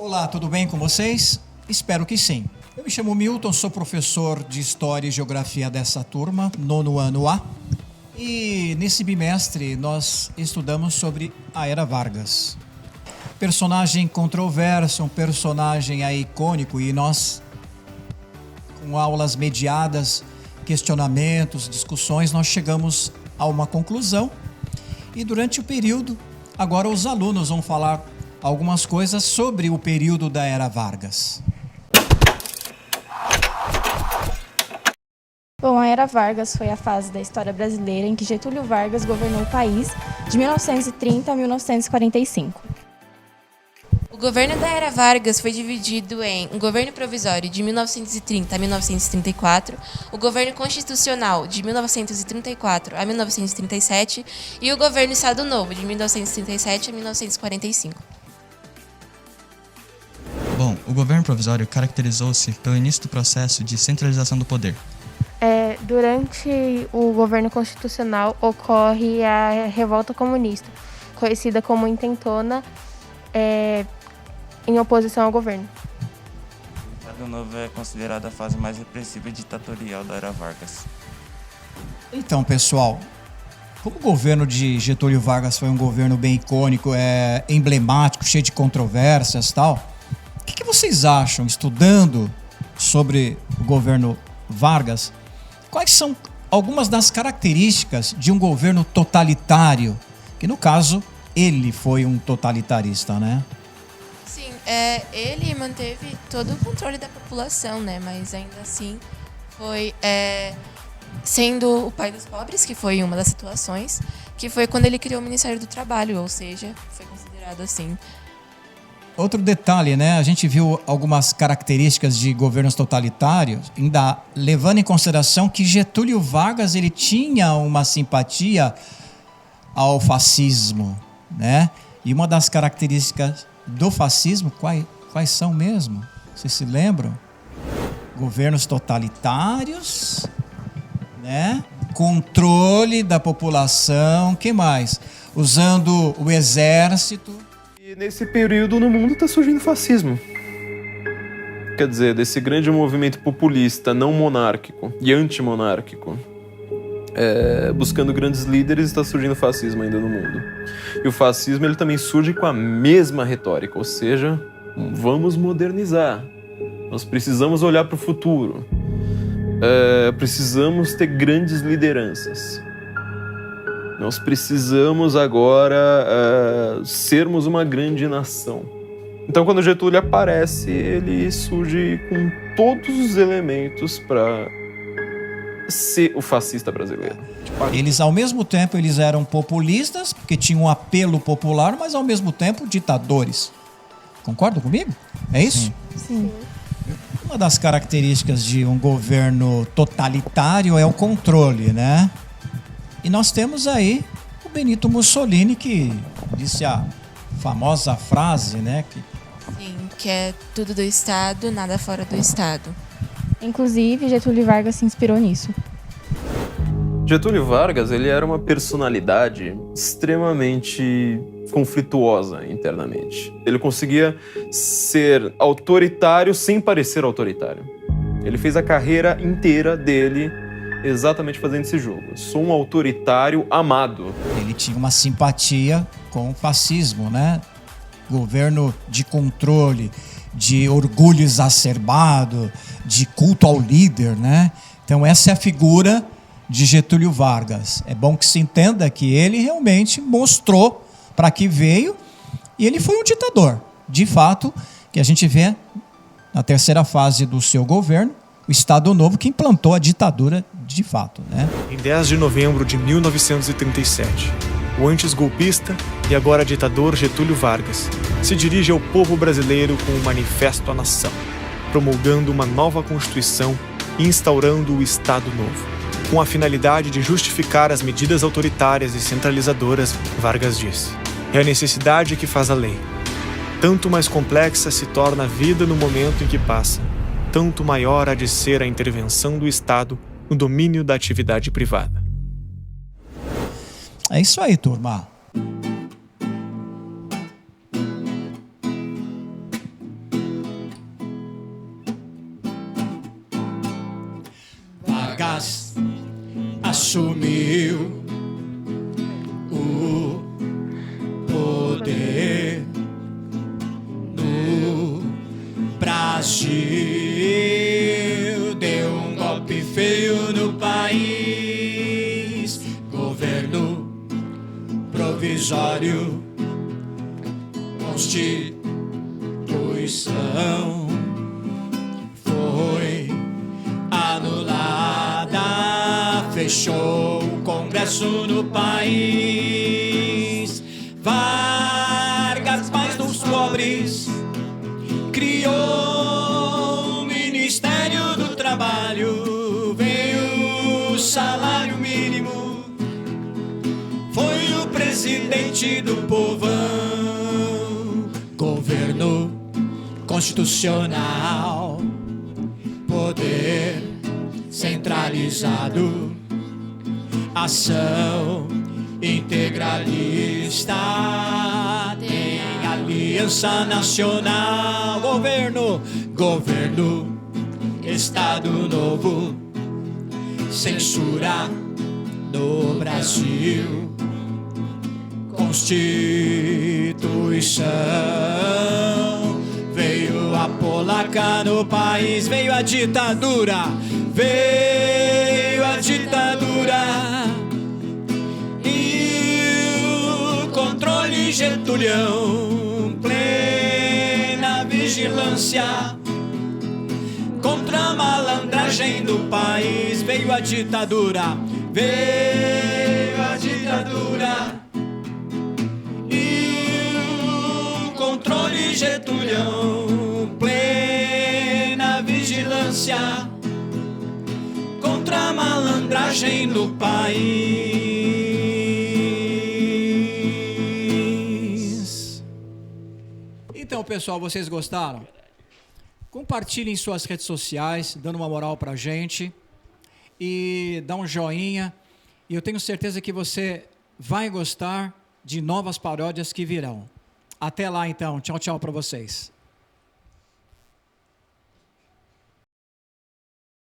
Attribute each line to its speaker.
Speaker 1: Olá, tudo bem com vocês? Espero que sim. Eu me chamo Milton, sou professor de História e Geografia dessa turma, nono ano A. E nesse bimestre nós estudamos sobre a Era Vargas. Personagem controverso, um personagem icônico, e nós, com aulas mediadas, questionamentos, discussões, nós chegamos a uma conclusão. E durante o período, agora os alunos vão falar algumas coisas sobre o período da Era Vargas.
Speaker 2: Bom, a Era Vargas foi a fase da história brasileira em que Getúlio Vargas governou o país de 1930 a 1945.
Speaker 3: O governo da Era Vargas foi dividido em um governo provisório de 1930 a 1934, o governo constitucional de 1934 a 1937 e o governo Estado Novo de 1937 a 1945.
Speaker 4: Bom, o governo provisório caracterizou-se pelo início do processo de centralização do poder.
Speaker 5: Durante o governo constitucional ocorre a Revolta Comunista, conhecida como Intentona, em oposição ao governo.
Speaker 6: O Estado Novo é considerada a fase mais repressiva e ditatorial da Era Vargas.
Speaker 1: Então, pessoal, como o governo de Getúlio Vargas foi um governo bem icônico, emblemático, cheio de controvérsias e tal, o que vocês acham, estudando sobre o governo Vargas, quais são algumas das características de um governo totalitário? Que no caso, ele foi um totalitarista, né?
Speaker 3: Sim, ele manteve todo o controle da população, né? Mas ainda assim foi sendo o pai dos pobres, que foi uma das situações, que foi quando ele criou o Ministério do Trabalho, ou seja, foi considerado assim.
Speaker 1: Outro detalhe, né? A gente viu algumas características de governos totalitários, ainda levando em consideração que Getúlio Vargas ele tinha uma simpatia ao fascismo, né? E uma das características do fascismo, quais são mesmo? Vocês se lembram? Governos totalitários, né? Controle da população, que mais? Usando o exército.
Speaker 7: E nesse período no mundo está surgindo o fascismo. Quer dizer, desse grande movimento populista, não monárquico e antimonárquico, buscando grandes líderes, está surgindo o fascismo ainda no mundo. E o fascismo ele também surge com a mesma retórica, ou seja, vamos modernizar. Nós precisamos olhar para o futuro. Precisamos ter grandes lideranças. Nós precisamos agora sermos uma grande nação. Então, quando Getúlio aparece, ele surge com todos os elementos para ser o fascista brasileiro.
Speaker 1: Eles, ao mesmo tempo, eles eram populistas, porque tinham um apelo popular, mas, ao mesmo tempo, ditadores. Concordam comigo? É isso?
Speaker 2: Sim.
Speaker 1: Uma das características de um governo totalitário é o controle, né? E nós temos aí o Benito Mussolini, que disse a famosa frase, né?
Speaker 3: Sim, que é tudo do Estado, nada fora do Estado.
Speaker 2: Inclusive, Getúlio Vargas se inspirou nisso.
Speaker 7: Getúlio Vargas ele era uma personalidade extremamente conflituosa internamente. Ele conseguia ser autoritário sem parecer autoritário. Ele fez a carreira inteira dele exatamente fazendo esse jogo. Sou um autoritário amado.
Speaker 1: Ele tinha uma simpatia com o fascismo, né? Governo de controle, de orgulho exacerbado, de culto ao líder, né? Então essa é a figura de Getúlio Vargas. É bom que se entenda que ele realmente mostrou para que veio, e ele foi um ditador. De fato, que a gente vê na terceira fase do seu governo, o Estado Novo, que implantou a ditadura de fato, né?
Speaker 8: Em 10 de novembro de 1937, o antes golpista e agora ditador Getúlio Vargas se dirige ao povo brasileiro com um manifesto à nação, promulgando uma nova Constituição e instaurando o Estado Novo. Com a finalidade de justificar as medidas autoritárias e centralizadoras, Vargas disse: é a necessidade que faz a lei. Tanto mais complexa se torna a vida no momento em que passa, tanto maior há de ser a intervenção do Estado no domínio da atividade privada.
Speaker 1: É isso aí, turma. Vargas assumiu o poder no Brasil, deu um golpe feio no país. Governo provisório, Constituição foi anulada, fechou o Congresso no país. Vargas, paz dos pobres, criou o Ministério do Trabalho, veio o salário mínimo, foi o presidente do povão. Governo constitucional, poder centralizado, ação integralista, tem aliança nacional. Governo, Estado Novo, censura no Brasil, Constituição, veio a polaca no país, veio a ditadura, e o controle Getulhão, plena vigilância contra a malandragem do país. Veio a ditadura, e o controle Getulhão, plena vigilância contra a malandragem do país. Então, pessoal, vocês gostaram? Compartilhem em suas redes sociais, dando uma moral pra gente, e dá um joinha, e eu tenho certeza que você vai gostar de novas paródias que virão. Até lá, então. Tchau, tchau pra vocês.